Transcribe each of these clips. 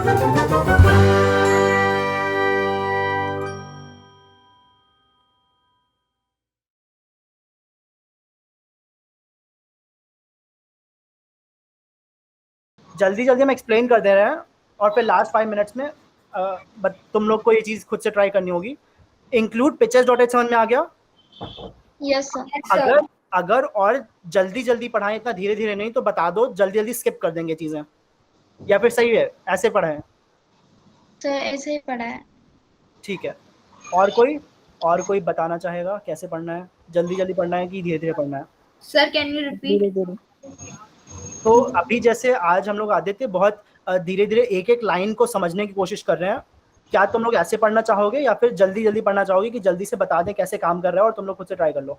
जल्दी जल्दी हम एक्सप्लेन कर दे रहे हैं और फिर लास्ट 5 मिनट्स में तुम लोग को ये चीज़ खुद से ट्राई करनी होगी। इंक्लूड पिक्चर्स डॉट एच समझ में आ गया? Yes sir. अगर और जल्दी जल्दी पढ़ाएं, इतना धीरे धीरे नहीं, तो बता दो, जल्दी जल्दी स्किप कर देंगे चीज़ें, या फिर सही है ऐसे पढ़ाएं? सर ऐसे ही पढ़ा है। ठीक है। और कोई बताना चाहेगा कैसे पढ़ना है? जल्दी जल्दी पढ़ना है कि धीरे धीरे पढ़ना है? Sir can you repeat? तो अभी जैसे आज हम लोग आदित्य बहुत धीरे धीरे एक एक लाइन को समझने की कोशिश कर रहे हैं। क्या तुम लोग ऐसे पढ़ना चाहोगे या फिर जल्दी जल्दी पढ़ना चाहोगे कि जल्दी से बता दें कैसे काम कर रहा है और तुम लोग खुद से ट्राई कर लो?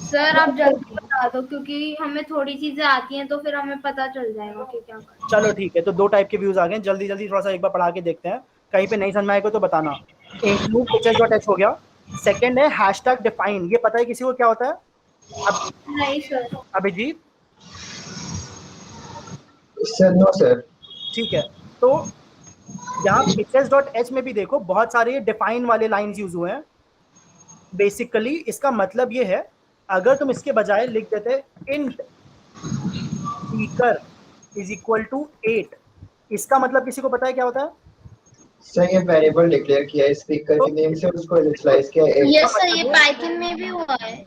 सर आप जल्दी बता दो, क्योंकि हमें थोड़ी चीजें आती हैं तो फिर हमें पता चल जाएगा कि क्या करना है। चलो ठीक है, तो 2 टाइप के व्यूज आ गए। जल्दी जल्दी थोड़ा सा एक बार पढ़ा के देखते हैं, कहीं पे नहीं समझ में आएगा तो बताना। इंक्लूड पिक्चर्स डॉट एच हो गया। सेकंड है हैशटैग डिफाइन। ये पता है किसी को क्या होता है? नहीं sir. Abhijeet? Sir no sir. ठीक है, तो यहाँ पिक्चर्स डॉट एच में भी देखो बहुत सारे डिफाइन वाले लाइंस यूज हुए हैं। बेसिकली इसका मतलब ये है, अगर तुम इसके बजाय लिख देते int speaker is equal to 8, इसका मतलब किसी को पता है क्या होता है? सर ये वेरिएबल डिक्लेयर किया है स्पीकर के नेम से, उसको इनिशियलाइज किया है। यस सर, ये पाइथन में भी हुआ है।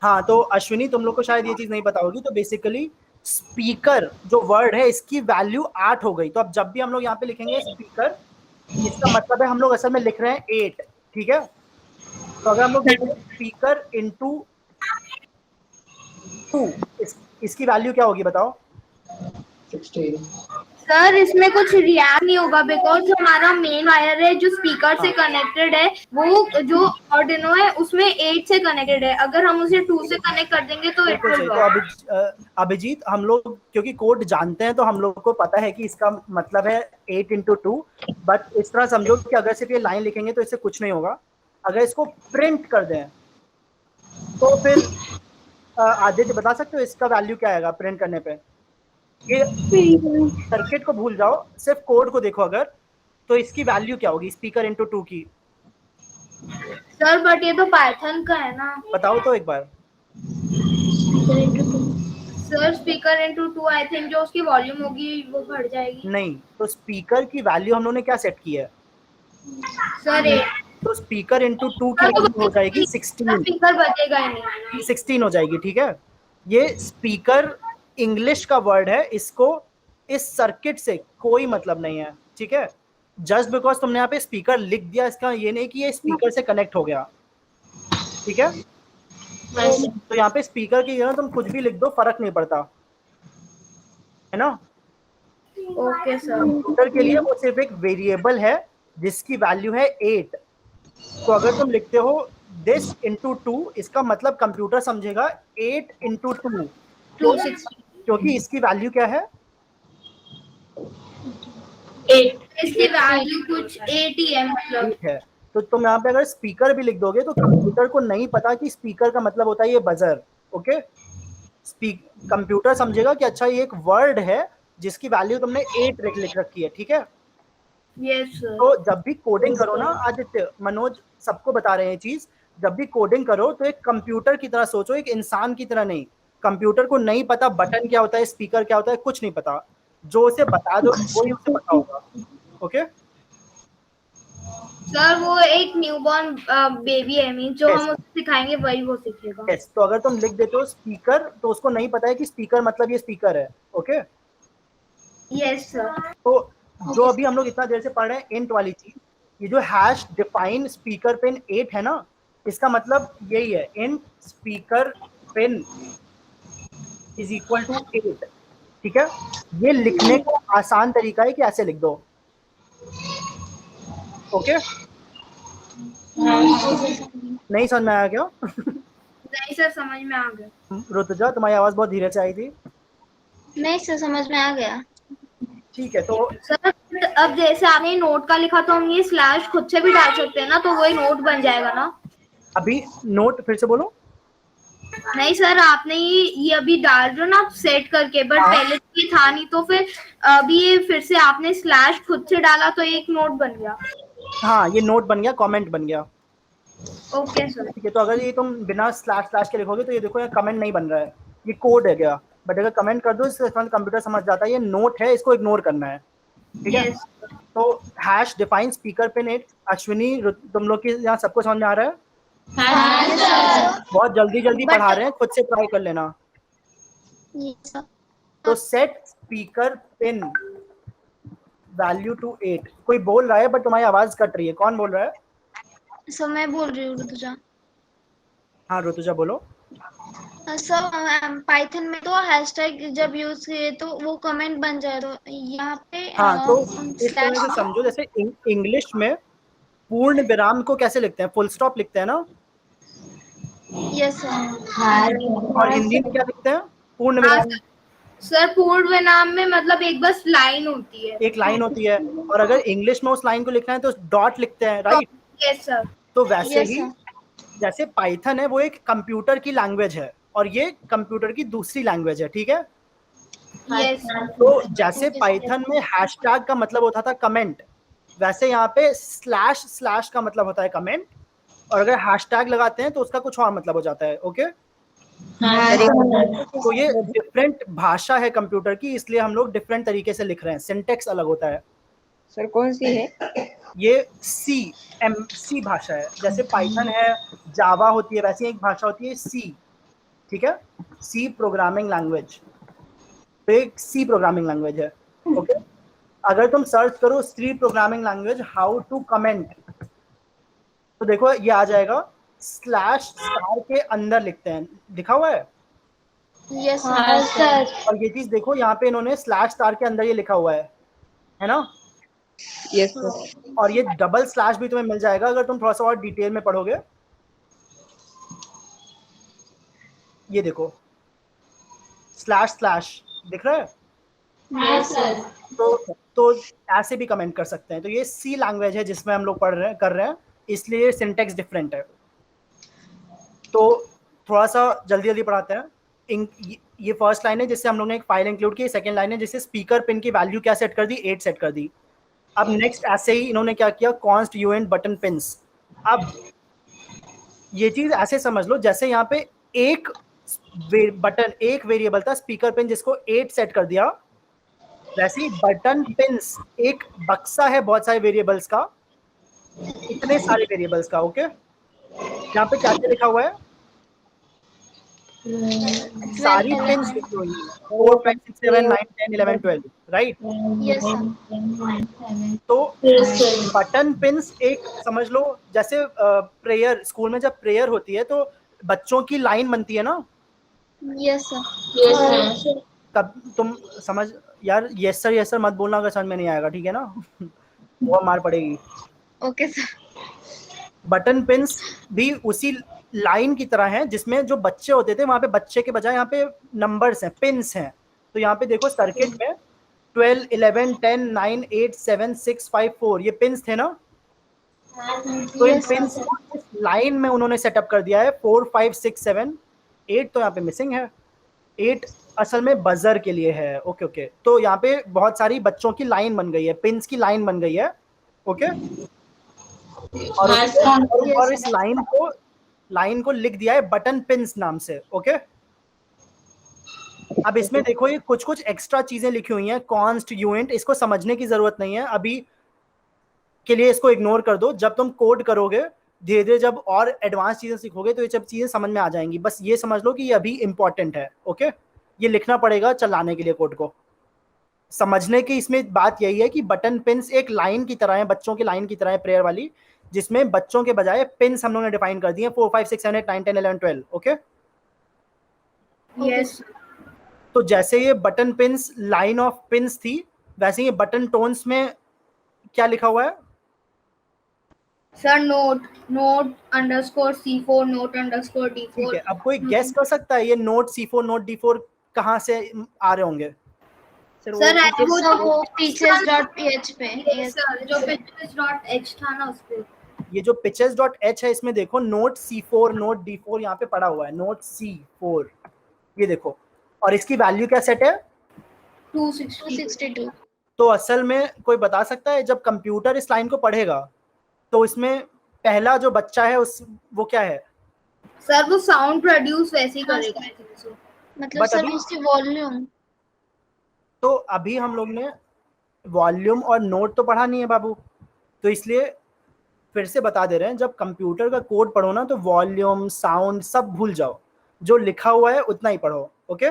हाँ, तो अश्विनी तुम लोग को शायद ये चीज नहीं पता होगी। तो बेसिकली स्पीकर जो वर्ड है इसकी वैल्यू 8 हो गई। तो अब जब भी हम लोग यहाँ पे लिखेंगे स्पीकर, इसका मतलब है हम लोग असल में लिख रहे हैं 8। ठीक है, तो अगर हम लोग लिखें स्पीकर इंटू 2, इसकी वैल्यू क्या होगी बताओ? 16। सर इसमें कुछ रिएक्ट नहीं होगा, बिकॉज हमारा मेन वायर है जो स्पीकर से कनेक्टेड है, वो जो आर्डिनो है उसमें 8 से कनेक्टेड है। अगर हम उसे 2 से कनेक्ट कर देंगे तो इट विल वर्क। तो अभिजीत, हम लोग क्योंकि कोड जानते हैं तो हम लोग को पता है कि इसका मतलब है 8 इंटू 2। बट इस तरह समझो कि अगर सिर्फ ये लाइन लिखेंगे तो इससे कुछ नहीं होगा। अगर इसको प्रिंट कर दें तो फिर आदित्य बता सकते हो इसका वैल्यू क्या आएगा प्रिंट करने पे? ये सर्किट को भूल जाओ, सिर्फ कोड को देखो। अगर तो इसकी वैल्यू क्या होगी स्पीकर इंटू 2 की? सर बट ये तो पाइथन का है ना। बताओ तो एक बार। Sir speaker into 2 I think जो उसकी वॉल्यूम होगी वो बढ़ जाएगी। नहीं, तो स्पीकर की वैल्यू हम लोगों ने क्या सेट की है? सर तो स्पीकर इंटू 2 की वैल्यू हो जाएगी 16। स्पीकर बचेगा ही नहीं। 16 हो जाएगी। ठीक है, ये स्पीकर इंग्लिश का वर्ड है, इसको इस सर्किट से कोई मतलब नहीं है। ठीक है, जस्ट बिकॉज तुमने यहाँ पे स्पीकर लिख दिया इसका ये नहीं कि ये स्पीकर से कनेक्ट हो गया। ठीक है, तो यहाँ पे स्पीकर की जगह तुम कुछ भी लिख दो, फर्क नहीं पड़ता, है ना? Okay sir. कंप्यूटर के लिए वो सिर्फ एक वेरिएबल है जिसकी वैल्यू है 8। तो अगर तुम लिखते हो दिस इंटू 2, इसका मतलब कंप्यूटर समझेगा 8 इंटू 2, क्योंकि इसकी वैल्यू क्या है? 8। इसकी वैल्यू कुछ 8 ही है मतलब। है। तो तुम यहाँ पे अगर स्पीकर भी लिख दोगे तो कंप्यूटर को नहीं पता कि स्पीकर का मतलब होता है ये बजर। ओके, कंप्यूटर समझेगा कि अच्छा ये एक वर्ड है जिसकी वैल्यू तुमने 8 लिख रखी है। ठीक है, यस सर। तो जब भी कोडिंग करो ना आदित्य, मनोज सबको बता रहे हैं चीज, जब भी कोडिंग करो तो एक कंप्यूटर की तरह सोचो, एक इंसान की तरह नहीं। कंप्यूटर को नहीं पता बटन क्या होता है, स्पीकर क्या होता है, कुछ नहीं पता। जो उसे बता दो वही उसे पता होगा। ओके सर वो एक न्यूबॉर्न बेबी है, मीन जो हम उसे सिखाएंगे वही वो सीखेगा। यस, तो अगर तुम लिख देते हो स्पीकर तो उसको नहीं पता है कि स्पीकर मतलब ये स्पीकर है। Okay, yes sir. तो जो अभी हम लोग इतना देर से पढ़ रहे हैं इंट वाली चीज, ये जो हैश डिफाइन स्पीकर पिन 8 है ना, इसका मतलब यही है, int speaker pin is equal to 8। ठीक है, ये लिखने का आसान तरीका है कि ऐसे लिख दो। ओके, नहीं समझ में आया क्या? नहीं सर समझ में आ गया। ऋतुजा, तुम्हारी आवाज बहुत धीरे से आई थी। नहीं सर समझ में आ गया। ठीक है, तो सर अब जैसे आपने नोट का लिखा तो हम ये स्लैश खुद से भी डाल सकते हैं ना, तो वही नोट बन जाएगा ना? अभी नोट फिर से बोलो। नहीं सर, आपने ये अभी डाल रहे हो ना सेट करके, बट पहले तो ये था नहीं, तो फिर अभी ये फिर से आपने स्लैश खुद से डाला तो एक नोट बन गया। हाँ, ये नोट बन गया, कमेंट बन गया। Okay sir. ठीक है, तो अगर ये तुम बिना स्लैश स्लैश के लिखोगे तो ये देखो, ये कमेंट नहीं बन रहा है, ये कोड है गया। बट अगर कमेंट कर दो इससे कंप्यूटर समझ जाता है ये नोट है, इसको इग्नोर करना है। ठीक है, यस तो hash define speaker pin 8। Ashwini, तुम लोग की यहाँ सबको समझ में आ रहा है? बहुत जल्दी जल्दी पढ़ा रहे हैं, खुद से ट्राई कर लेना। तो set speaker pin value to 8। कोई बोल रहा है बट तुम्हारी आवाज कट रही है, कौन बोल रहा है? सर मैं बोल रही हूँ ऋतुजा। हाँ ऋतुजा बोलो। सर पाइथन में तो हैशटैग जब यूज किए तो वो कमेंट बन जाए, तो यहाँ पे हाँ, तो इस तरह से समझो, जैसे इंग्लिश में पूर्ण विराम को कैसे लिखते हैं? फुल स्टॉप लिखते हैं ना। Yes sir. और हिंदी में क्या लिखते हैं? पूर्ण विराम। सर, पूर्ण विराम में मतलब एक बस लाइन होती है, एक लाइन होती है, और अगर इंग्लिश में उस लाइन को लिखना है तो डॉट लिखते हैं, राइट? Yes sir. तो वैसे Yes, ही sir. जैसे पाइथन है वो एक कंप्यूटर की लैंग्वेज है और ये कंप्यूटर की दूसरी लैंग्वेज है, ठीक है? यस तो जैसे पाइथन में हैशटैग का मतलब होता था कमेंट, वैसे यहाँ पे स्लैश स्लैश का मतलब होता है कमेंट, और अगर हैशटैग लगाते हैं तो उसका कुछ और मतलब हो जाता है। ओके, तो ये डिफरेंट भाषा है कंप्यूटर की, इसलिए हम लोग डिफरेंट तरीके से लिख रहे हैं, सिंटेक्स अलग होता है। सर कौन सी है? ये सी भाषा है। जैसे पाइथन है, जावा होती है, वैसे एक भाषा होती है सी। ठीक है, सी प्रोग्रामिंग लैंग्वेज, तो एक सी प्रोग्रामिंग लैंग्वेज है। ओके, अगर तुम सर्च करो C programming language how to comment, तो देखो ये आ जाएगा, स्लैश स्टार के अंदर लिखते हैं, दिखा हुआ है। Yes sir. और ये चीज देखो, यहाँ पे इन्होंने स्लैश स्टार के अंदर ये लिखा हुआ है ना? Yes sir. और ये डबल स्लैश भी तुम्हें मिल जाएगा अगर तुम थोड़ा सा और डिटेल में पढ़ोगे। ये देखो, स्लैश स्लैश दिख रहा है? Yes sir. तो ऐसे भी कमेंट कर सकते हैं। तो ये सी लैंग्वेज है जिसमें हम लोग पढ़ रहे हैं, कर रहे हैं, इसलिए सिंटेक्स डिफरेंट है। तो थोड़ा सा जल्दी जल्दी पढ़ाते हैं। ये फर्स्ट लाइन है जिससे हम लोग ने एक फाइल इंक्लूड की, सेकंड लाइन है जिससे स्पीकर पिन की वैल्यू क्या सेट कर दी, 8 सेट कर दी। अब नेक्स्ट ऐसे ही इन्होंने क्या किया, कॉन्स्ट यूएंट बटन पिन्स। अब ये चीज ऐसे समझ लो जैसे यहाँ पे एक बटन, एक वेरिएबल था स्पीकर पिन जिसको 8 सेट कर दिया, वैसे ही बटन पिन्स एक बक्सा है बहुत सारे वेरिएबल्स का, इतने सारे वेरिएबल्स का। ओके, यहाँ पे क्या क्या लिखा हुआ है? सारी पिन्स लिखी हुई है, 4 5 6 7 9 10 11 12, राइट? Yes sir. तो बटन पिन्स एक समझ लो जैसे प्रेयर, स्कूल में जब प्रेयर होती है तो बच्चों की लाइन बनती है ना, यस सर। तब तुम समझ यार, यस सर मत बोलना अगर समझ में नहीं आएगा, ठीक है ना? वो मार पड़ेगी। Okay sir. बटन पिन्स भी उसी लाइन की तरह हैं जिसमें जो बच्चे होते थे वहां पे बच्चे के बजाय यहाँ पे नंबर्स हैं, पिन्स हैं। तो यहाँ पे देखो सर्किट में 12 11 10 9 8 7 6 5 4 ये पिन्स थे ना। तो इन पिन्स को इस लाइन में उन्होंने सेटअप कर दिया है, 4 5 6 7 8 तो यहाँ पे मिसिंग है, 8 असल में बजर के लिए है। ओके ओके, तो यहाँ पे बहुत सारी बच्चों की लाइन बन गई है, पिन्स की लाइन बन गई है। ओके, और इस लाइन को लिख दिया है बटन पिन्स नाम से। ओके, अब इसमें देखो ये कुछ कुछ एक्स्ट्रा चीजें लिखी हुई हैं, कॉन्स्ट यूएंट, इसको समझने की जरूरत नहीं है अभी के लिए, इसको इग्नोर कर दो। जब तुम कोड करोगे धीरे धीरे, जब और एडवांस चीजें सीखोगे तो ये सब चीजें समझ में आ जाएंगी। बस ये समझ लो कि ये अभी इंपॉर्टेंट है। ओके, ये लिखना पड़ेगा चलाने के लिए कोड को। समझने की इसमें बात यही है कि बटन पिन्स एक लाइन की तरह है, बच्चों की लाइन की तरह है प्रेयर वाली, जिसमें बच्चों के बजाय पिन्स हम लोगों ने डिफाइन कर दिए 4 5 6 7 8 9 10 11 12। Okay, yes. तो जैसे ये button pins line of pins थी, वैसे ये बटन टोन्स में क्या लिखा हुआ है sir? Note underscore C4 note underscore D4। ठीक है, अब कोई गेस कर सकता है ये नोट C4 नोट D4 कहाँ से आ रहे होंगे? सर वो teachers.ph पे। यस सर, जो pitches.h था ना उस पे। ये जो pitches.h है इसमें देखो नोट C4 नोट D4 यहाँ पे पड़ा हुआ है, नोट C4 ये देखो, और इसकी वैल्यू क्या सेट है 262 तो असल में कोई बता सकता है जब कंप्यूटर इस लाइन को पढ़ेगा तो इसमें पहला जो बच्चा है उस वो क्या है? सर वो साउंड प्रोड्यूस वैसे ही करेगा I think so. मतलब But सर अभी- उसकी वॉल्यूम तो अभी हम लोग ने वॉल्यूम और नोट तो पढ़ा नहीं है बाबू, तो इसलिए फिर से बता दे रहे हैं जब कंप्यूटर का कोड पढ़ो ना तो वॉल्यूम साउंड सब भूल जाओ, जो लिखा हुआ है उतना ही पढ़ो। Okay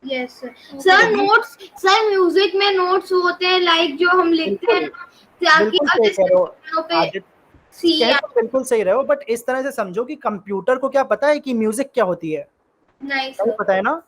yes sir notes sir music में नोट्स होते हैं लाइक जो हम लिखते हैं ताकि बिल्कुल सही कह रहे हो पे आदित्य, सी कह तो बिल्कुल सही रहे हो, बट इस तरह से समझो कि कंप्यूटर को क्या पता है कि म्यूजिक क्या होती है, नहीं नहीं सर पता है ना।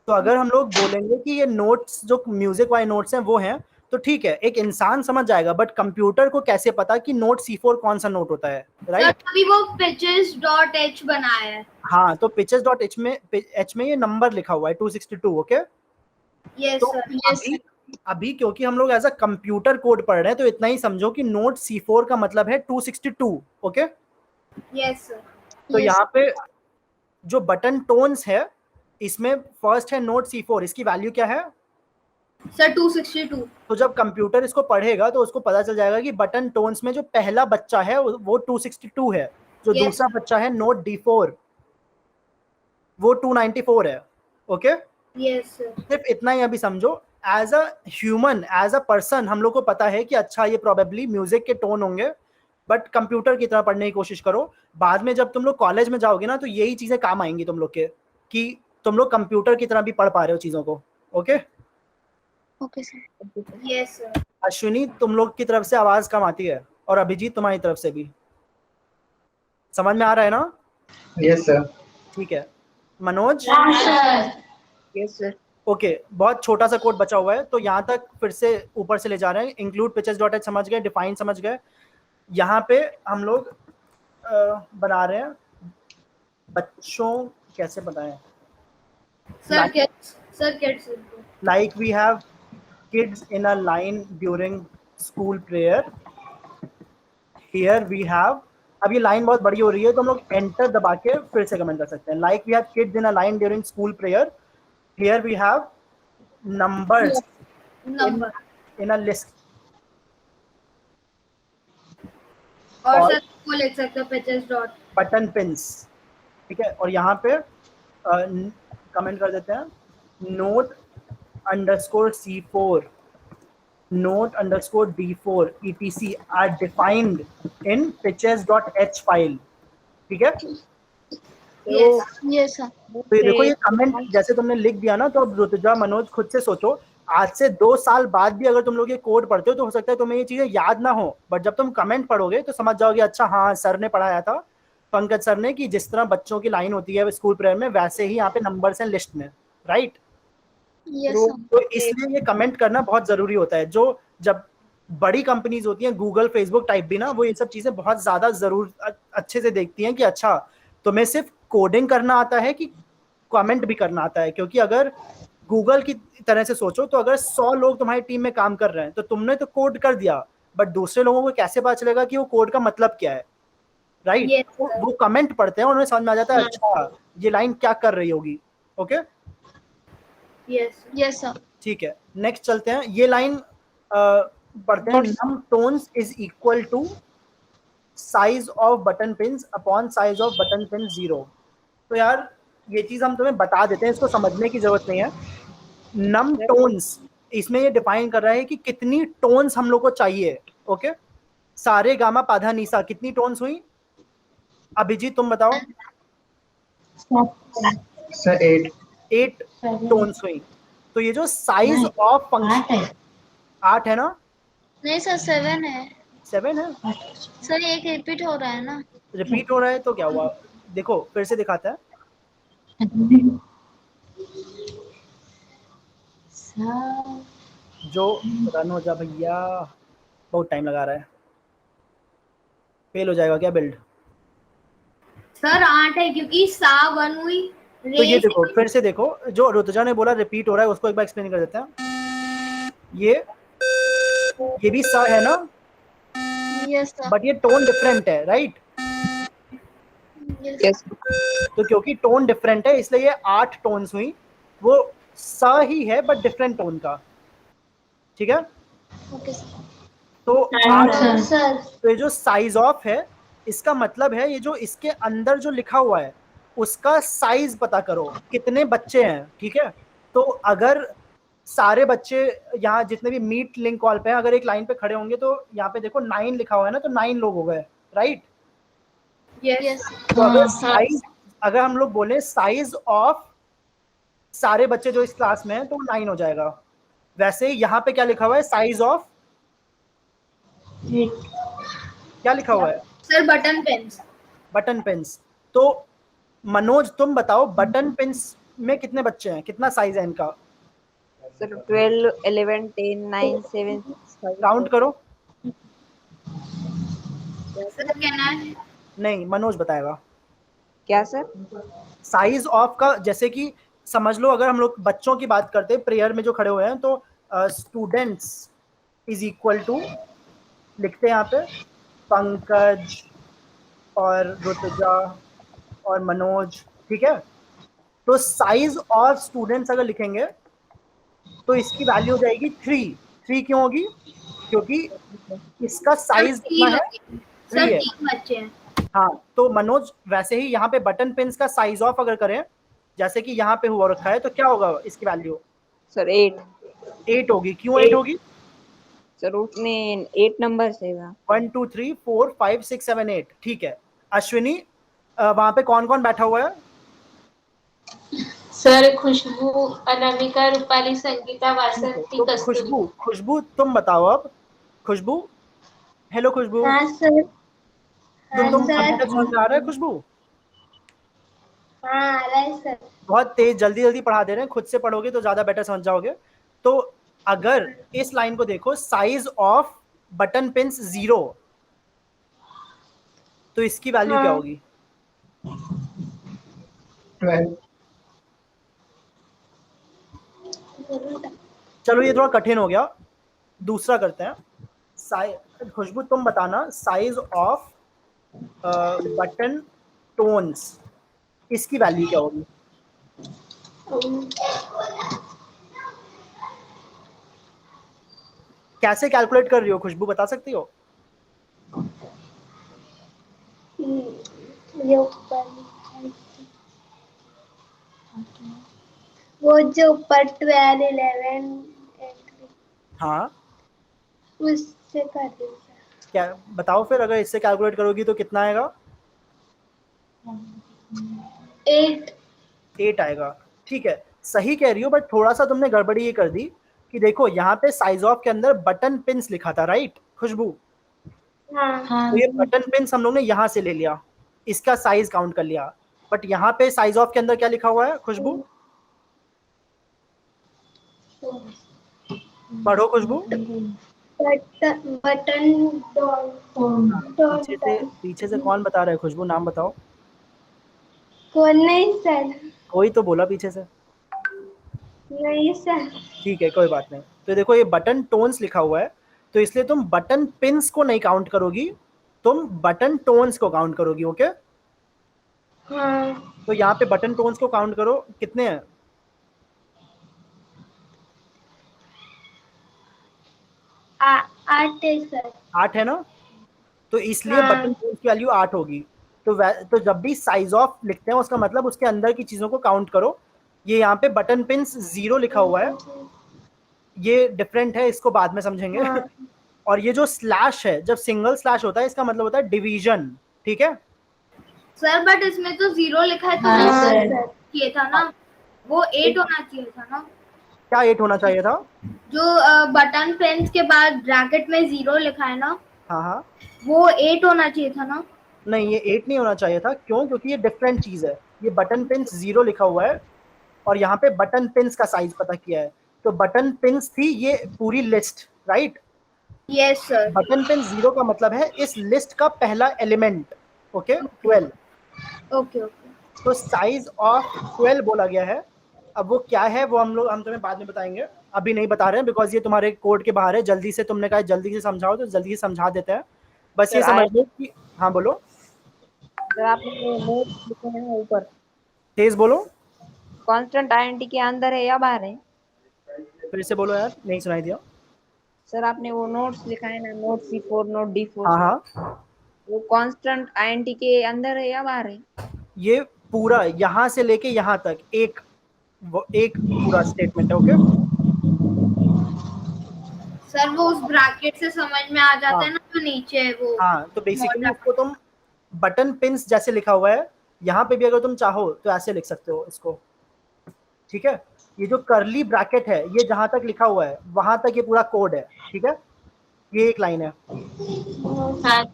तो अगर हम लोग बोलेंगे कि ये नोट्स जो म्यूजिक वाले नोट्स हैं वो हैं तो ठीक है एक इंसान समझ जाएगा, बट कंप्यूटर को कैसे पता कि नोट C4 कौन सा नोट होता है, सर राइट? अभी वो pitches.h बनाया है हाँ तो pitches.h में ये नंबर लिखा हुआ है 262। ओके यस तो सर अभी अभी क्योंकि हम लोग एज अ कंप्यूटर कोड पढ़ रहे हैं तो इतना ही समझो कि नोट C4 का मतलब है 262। ओके यस सर तो यहाँ पे जो बटन टोन्स है इसमें फर्स्ट है नोट C4, इसकी वैल्यू क्या है? सर 262 तो जब कंप्यूटर इसको पढ़ेगा तो उसको पता चल जाएगा कि बटन टोन्स में जो पहला बच्चा है वो 262 है, जो Yes. दूसरा बच्चा है नोट D4 वो 294 है। ओके यस सर सिर्फ इतना ही अभी समझो, as a human as a person हम लोग को पता है कि अच्छा ये प्रोबेबली म्यूजिक के टोन होंगे, बट कंप्यूटर की तरह पढ़ने की कोशिश करो। बाद में जब तुम लोग कॉलेज में जाओगे ना तो यही चीजें काम आएंगी तुम लोग के, कि तुम लोग कंप्यूटर की तरह भी पढ़ पा रहे हो चीजों को। Okay okay sir yes sir Ashwini तुम लोग की तरफ से आवाज कम आती है और अभिजीत तुम्हारी तरफ से भी, समझ में आ रहा है ना? Yes, sir. ठीक है मनोज यस सर ओके बहुत छोटा सा कोड बचा हुआ है तो यहाँ तक फिर से ऊपर से ले जा रहे हैं। इंक्लूड pitches.h समझ गए, डिफाइन समझ गए, यहाँ पे हम लोग बना रहे हैं बच्चों कैसे बताएं, sir kids like we have kids in a line during school prayer, here we have, अब ये लाइन बहुत बड़ी हो रही है तो हम लोग एंटर दबा के फिर से कमेंट कर सकते हैं। like we have kids in a line during school prayer, here we have numbers number in a list, और सर वो लिख सकते हो pitches dot बटन पिंस, ठीक है। और यहाँ पे कमेंट कर देते हैं note underscore C4 note underscore D4 etc are defined in pitches.h file, ठीक है। तो यस सर ये देखो ये कमेंट जैसे तुमने लिख दिया ना, तो अब ऋतुजा मनोज खुद से सोचो, आज से 2 साल बाद भी अगर तुम लोग ये कोड पढ़ते हो तो हो सकता है तुम्हें ये चीजें याद ना हो, बट जब तुम कमेंट पढ़ोगे तो समझ जाओगे अच्छा हाँ सर ने पढ़ाया था, पंकज सर ने, कि जिस तरह बच्चों की लाइन होती है स्कूल प्रेयर में वैसे ही यहाँ पे नंबर्स हैं लिस्ट में, राइट? यस तो इसलिए ये कमेंट करना बहुत जरूरी होता है। जो जब बड़ी कंपनीज होती हैं गूगल फेसबुक टाइप भी ना, वो ये सब चीजें बहुत ज्यादा जरूर अच्छे से देखती हैं कि अच्छा तुम्हें सिर्फ कोडिंग करना आता है कि कमेंट भी करना आता है, क्योंकि अगर गूगल की तरह से सोचो तो अगर 100 लोग तुम्हारी टीम में काम कर रहे हैं तो तुमने तो कोड कर दिया, बट दूसरे लोगों को कैसे पता चलेगा कि वो कोड का मतलब क्या है, राइट? Yes, sir. वो कमेंट पढ़ते हैं, उन्हें समझ में आ जाता है अच्छा ये लाइन क्या कर रही होगी। ओके यस सर ठीक है नेक्स्ट चलते हैं। ये लाइन पढ़ते हैं, num tones is equal to size of button pins upon size of button pin 0। तो यार ये चीज हम तुम्हें बता देते हैं, इसको समझने की जरूरत नहीं है। नम टोन्स इसमें ये डिफाइन कर रहा है कि कितनी टोन्स हम लोग को चाहिए। ओके सारे गामा पाधा निसा कितनी टोन्स हुई? अभिजीत तुम बताओ। Sir, 8. 8 टोन्स हुई। तो ये जो साइज ऑफ फंक्शन 8 है ना, नहीं सर 7 है 7 है, सर, एक रिपीट हो रहा है ना। रिपीट हो रहा है तो क्या हुआ, देखो फिर से दिखाता है। जो रन हो जा भैया, बहुत टाइम लगा रहा है, फेल हो जाएगा क्या बिल्ड? सर 8 है क्योंकि सा 1 हुई। तो ये देखो फिर से देखो, जो ऋतुजा ने बोला रिपीट हो रहा है उसको एक बार एक्सप्लेन कर देते हैं। ये भी सा है ना, Yes, sir. बट ये टोन डिफरेंट है, राइट? Yes. तो क्योंकि टोन डिफरेंट है इसलिए ये 8 टोन्स हुई, वो सा ही है बट डिफरेंट टोन का, ठीक है? Okay, sir. तो हाँ, 8, सर। तो ये जो साइज ऑफ है इसका मतलब है ये जो इसके अंदर जो लिखा हुआ है उसका साइज पता करो, कितने बच्चे हैं, ठीक है? तो अगर सारे बच्चे यहाँ जितने भी मीट लिंक कॉल पे हैं अगर एक लाइन पे खड़े होंगे तो यहाँ पे देखो 9 लिखा हुआ है ना, तो 9 लोग हो गए, राइट? यस तो अगर साइज, अगर हम लोग बोले साइज ऑफ सारे बच्चे जो इस क्लास में हैं तो 9 हो जाएगा। वैसे यहाँ पे क्या लिखा हुआ है, साइज ऑफ क्या लिखा हुआ है? Sir button pens. Button pens. तो मनोज तुम बताओ बटन पेन्स में कितने बच्चे हैं, कितना साइज है इनका? सर 12, 11, 10, 9, 7, 5, काउंट करो। Sir can I? नहीं, मनोज बताएगा। क्या सर? साइज ऑफ का जैसे कि समझ लो अगर हम लोग बच्चों की बात करते हैं प्रेयर में जो खड़े हुए हैं तो स्टूडेंट्स इज इक्वल टू लिखते हैं यहाँ पे पंकज और ऋतुजा और मनोज, ठीक है? तो साइज ऑफ स्टूडेंट्स अगर लिखेंगे तो इसकी वैल्यू हो जाएगी 3। 3 क्यों होगी? क्योंकि इसका साइज कितना है? 3 सर है। 3 बच्चे हैं। हाँ, तो मनोज वैसे ही यहाँ पे बटन पिन्स का साइज ऑफ अगर करें जैसे कि यहाँ पे हुआ रखा है तो क्या होगा इसकी वैल्यू? सर 8। 8 होगी। क्यों 8 होगी? सर उसने 8 नंबर से 1 2 3 4 5 6 7 8, ठीक है। अश्विनी वहां पे कौन कौन बैठा हुआ है? सर खुशबू, अनामिका, रूपाली, संगीता, वासंती, तो कस्तूरी। खुशबू तुम बताओ अब। खुशबू, हेलो खुशबू। हाँ सर। तो तुम हाँ, अभी सर। तक समझ में आ रहा है खुशबू? हाँ आ रहा है सर। बहुत तेज जल्दी जल्दी पढ़ा दे रहे हैं, खुद से पढ़ोगे तो ज्यादा बेटर समझ जाओगे। तो अगर इस लाइन को देखो साइज ऑफ बटन पिन्स 0 तो इसकी वैल्यू क्या होगी? 12। चलो ये थोड़ा कठिन हो गया, दूसरा करते हैं। खुशबू तुम बताना साइज ऑफ बटन टोन्स, इसकी वैल्यू क्या होगी? कैसे कैलकुलेट कर रही हो खुशबू, बता सकती हो? ये ऊपर वो जो ऊपर 12, 11 हाँ, उससे कर रही हूँ सर। क्या बताओ फिर, अगर इससे कैलकुलेट करोगी तो कितना आएगा? 8। 8 आएगा, ठीक है। सही कह रही हो, बट थोड़ा सा तुमने गड़बड़ी ये कर दी कि देखो यहाँ पे साइज ऑफ के अंदर बटन पिन्स लिखा था, राइट खुशबू? हाँ। तो ये बटन पिन्स हम लोग ने यहाँ से ले लिया, इसका साइज काउंट कर लिया, बट यहाँ पे साइज ऑफ के अंदर क्या लिखा हुआ है खुशबू? पढ़ो खुशबू। बटन पीछे से कौन बता रहा है खुशबू, नाम बताओ। कौन? नहीं सर। कोई तो बोला पीछे से। नहीं सर। ठीक है, कोई बात नहीं। तो देखो ये बटन टोन्स लिखा हुआ है तो इसलिए तुम बटन पिन्स को नहीं काउंट करोगी, तुम बटन टोन्स को काउंट करोगी, ओके? हाँ। तो यहाँ पे बटन टोन्स को काउंट करो, कितने हैं? 8 है सर। 8 है ना? तो इसलिए हाँ। बटन टोन्स की वैल्यू 8 होगी। तो जब भी साइज ऑफ लिखते हैं उसका मतलब उसके अंदर की चीजों को काउंट करो। ये यहाँ पे बटन पिन्स 0 लिखा हुआ है, ये डिफरेंट है, इसको बाद में समझेंगे। हाँ। और ये जो स्लैश है, जब सिंगल स्लैश होता है इसका मतलब होता है डिवीजन, ठीक है? सर बट इसमें तो 0 लिखा है तो हाँ, सर सर। किए था ना, वो 8 होना चाहिए था ना। क्या 8 होना चाहिए था? जो बटन पेन्स के बाद ब्रैकेट में 0 लिखा है ना, हाँ हाँ, वो 8 होना चाहिए था ना। नहीं ये 8 नहीं होना चाहिए था। क्यों? क्योंकि ये डिफरेंट चीज है। ये बटन पिन्स 0 लिखा हुआ है और यहाँ पे बटन पिन्स का साइज पता किया है, तो बटन पिन्स थी ये पूरी list, right? Yes sir. Button pin 0 का मतलब है इस लिस्ट का पहला एलिमेंट, ओके? 12। Okay okay. तो साइज ऑफ 12 बोला गया है। अब वो क्या है वो हम तुम्हें बाद में बताएंगे, अभी नहीं बता रहे हैं बिकॉज ये तुम्हारे कोड के बाहर है। जल्दी से तुमने कहा जल्दी से समझाओ तो जल्दी से समझा देते हैं। बस ये Sir, समझ लो कि हाँ बोलो, सर आपने वो नोट लिखे हैं ना ऊपर, तेज बोलो, कांस्टेंट आईएनटी के अंदर है या बाहर है? फिर से बोलो यार, नहीं सुनाई दिया। सर आपने वो नोट्स लिखा है ना, नोट C4 नोट D4, हाँ हाँ, वो कांस्टेंट आईएनटी के अंदर है या बाहर है? ये पूरा यहाँ से लेके यहाँ तक एक पूरा स्टेटमेंट है। ओके, सर वो उस ब्रैकेट से समझ में आ जाता हाँ है ना, जो नीचे है वो हाँ, तो बेसिकली मोटा। इसको तुम बटन पिन्स जैसे लिखा हुआ है, यहाँ पे भी अगर तुम चाहो तो ऐसे लिख सकते हो इसको, ठीक है। ये जो करली ब्रैकेट है, ये जहां तक लिखा हुआ है वहां तक ये पूरा कोड है, ठीक है। ये एक लाइन है, हाँ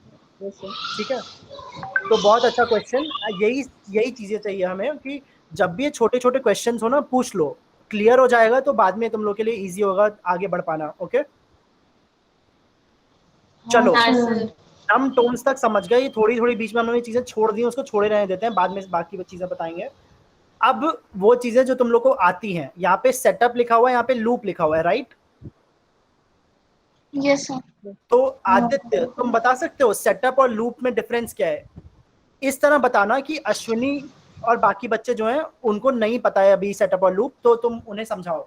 ठीक है। तो बहुत अच्छा क्वेश्चन, यही चीजें चाहिए हमें कि जब भी ये छोटे छोटे क्वेश्चंस हो ना, पूछ लो, क्लियर हो जाएगा तो बाद में तुम लोग के लिए इजी होगा आगे बढ़ पाना। ओके, चलो, हाँ सर। हम टोन्स तक समझ गए, ये थोड़ी थोड़ी बीच में हमने चीजें छोड़ दी, उसको छोड़े रहने देते हैं, बाद में बाकी चीजें बताएंगे। अब वो चीजें जो तुम लोग को आती हैं, यहाँ पे सेटअप लिखा हुआ है, यहाँ पे लूप लिखा हुआ है, राइट। Yes sir. तो आदित्य, तुम बता सकते हो सेटअप और लूप में डिफरेंस क्या है? इस तरह बताना कि अश्विनी और बाकी बच्चे जो हैं उनको नहीं पता है अभी सेटअप और लूप, तो तुम उन्हें समझाओ।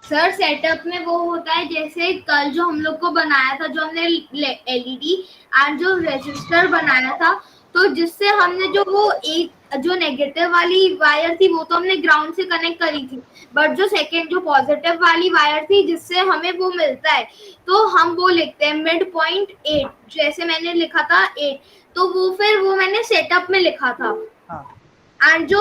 सर सेटअप में वो होता है जैसे कल जो हम लोग को बनाया था, जो हमने एलईडी एंड जो रेजिस्टर बनाया था, तो जिससे हमने जो वो एक जो नेगेटिव वाली वायर थी वो तो हमने ग्राउंड से कनेक्ट करी थी, बट जो सेकेंड जो पॉजिटिव वाली वायर थी जिससे हमें वो मिलता है, तो हम वो लिखते हैं मिड पॉइंट 8, जैसे मैंने लिखा था 8, तो वो फिर वो मैंने सेटअप में लिखा था। हाँ, एंड जो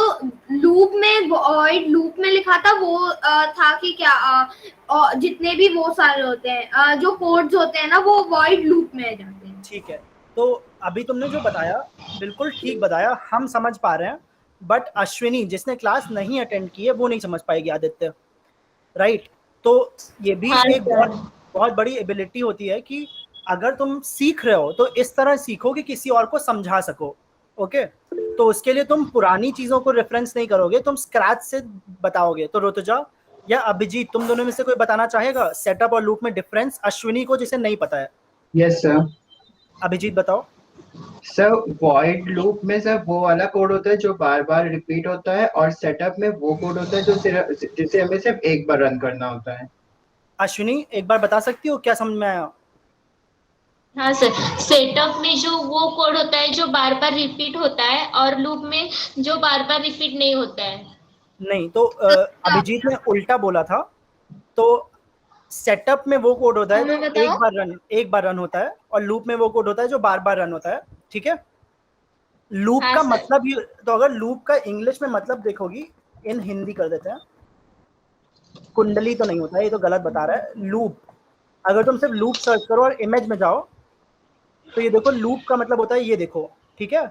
लूप में वॉइड लूप में लिखा था वो था कि क्या जितने भी वो सारे होते हैं जो कोड्स होते हैं ना, वो वॉइड लूप में जाते हैं। ठीक है। तो अभी तुमने जो बताया बिल्कुल ठीक बताया, हम समझ पा रहे हैं, बट अश्विनी जिसने क्लास नहीं अटेंड की है वो नहीं समझ पाएगी आदित्य, राइट। तो ये भी हाँ, एक बहुत बड़ी एबिलिटी होती है कि अगर तुम सीख रहे हो तो इस तरह सीखो कि किसी और को समझा सको। ओके, तो उसके लिए तुम पुरानी चीजों को रेफरेंस नहीं करोगे, तुम स्क्रैच से बताओगे। तो ऋतुजा या अभिजीत, तुम दोनों में से कोई बताना चाहेगा सेटअप और लूप में डिफरेंस, अश्विनी को जिसे नहीं पता है? Yes sir. अभिजीत बताओ। सर वॉइड लूप में सर वो वाला कोड होता है जो बार बार रिपीट होता है, और सेटअप में वो कोड होता है जो सिर्फ जिसे हमें सिर्फ एक बार रन करना होता है। अश्विनी एक बार बता सकती हो क्या समझ में आया? हाँ सर, सेटअप में जो वो कोड होता है जो बार बार रिपीट होता है, और लूप में जो बार बार रिपीट नहीं होता है। नहीं, तो अभिजीत ने उल्टा बोला था। तो सेटअप में वो कोड होता है हमें जो बताओ। एक बार रन होता है, और लूप में वो कोड होता है जो बार बार रन होता है, ठीक है। लूप हाँ का सर। मतलब ही, तो अगर लूप का इंग्लिश में मतलब देखोगी, इन हिंदी कर देते हैं, कुंडली तो नहीं होता है, ये तो गलत बता रहा है। लूप, अगर तुम सिर्फ लूप सर्च करो और इमेज में जाओ तो ये देखो, लूप का मतलब होता है ये देखो, ठीक है।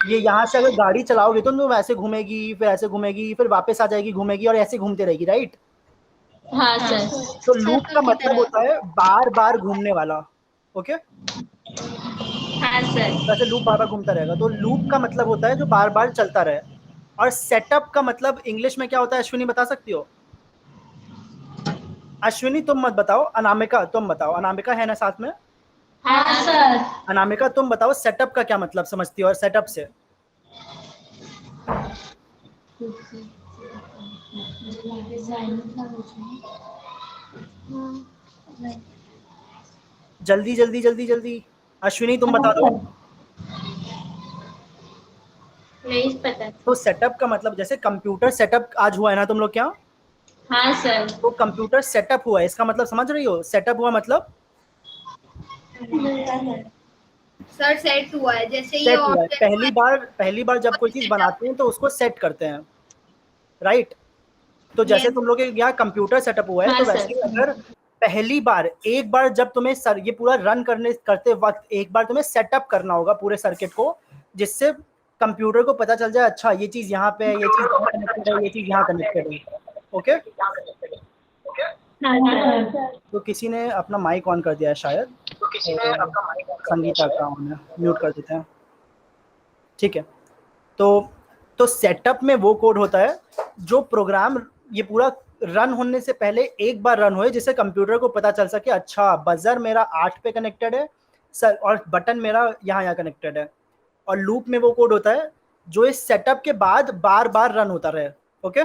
ये यहाँ से अगर गाड़ी चलाओगे तो तुम ऐसे घूमेगी, फिर ऐसे घूमेगी, फिर वापस आ जाएगी, घूमेगी और ऐसे घूमते रहेगी, राइट। हाँ सर। तो लूप का मतलब होता है बार बार घूमने वाला। ओके, हाँ सर। वैसे लूप बार बार घूमता रहेगा, तो लूप का मतलब होता है जो बार बार चलता रहे। और सेटअप का मतलब इंग्लिश में क्या होता है, अश्विनी बता सकती हो? अश्विनी तुम मत बताओ, अनामिका तुम बताओ, अनामिका है ना साथ में? हाँ सर। अनामिका तुम बताओ सेटअप का क्या मतलब समझती हो, और सेटअप से जल्दी जल्दी जल्दी जल्दी, अश्विनी तुम बता दो। नहीं पता। तो सेटअप का मतलब, जैसे कंप्यूटर सेटअप आज हुआ है ना तुम लोग क्या, हाँ सर। तो कंप्यूटर सेटअप हुआ है, इसका मतलब समझ रही हो? सेटअप हुआ मतलब सर सेट हुआ है, जैसे ये सेट हुआ है। ऑब्जेक्ट पहली बार जब कोई चीज बनाते हैं तो उसको सेट करते हैं, राइट। तो जैसे तुम लोग यहाँ कंप्यूटर सेटअप हुआ है, हाँ तो सर। वैसे अगर पहली बार एक बार जब तुम्हें ये पूरा रन करते वक्त एक बार तुम्हें सेटअप करना होगा पूरे सर्किट को, जिससे कंप्यूटर को पता चल जाए अच्छा ये चीज यहाँ पे है, ये चीज यहाँ कनेक्टेड है, ये चीज यहाँ कनेक्टेड है। ओके, तो किसी ने अपना माइक ऑन कर दिया है शायद, संगीता का ऑन है, म्यूट कर देते हैं, ठीक है। तो सेटअप में वो कोड होता है जो प्रोग्राम ये पूरा रन होने से पहले एक बार रन होए, जिससे कंप्यूटर को पता चल सके अच्छा बजर मेरा 8 पे कनेक्टेड है, सर और बटन मेरा यहाँ कनेक्टेड है, और लूप में वो कोड होता है जो इस सेटअप के बाद बार बार रन होता रहे। ओके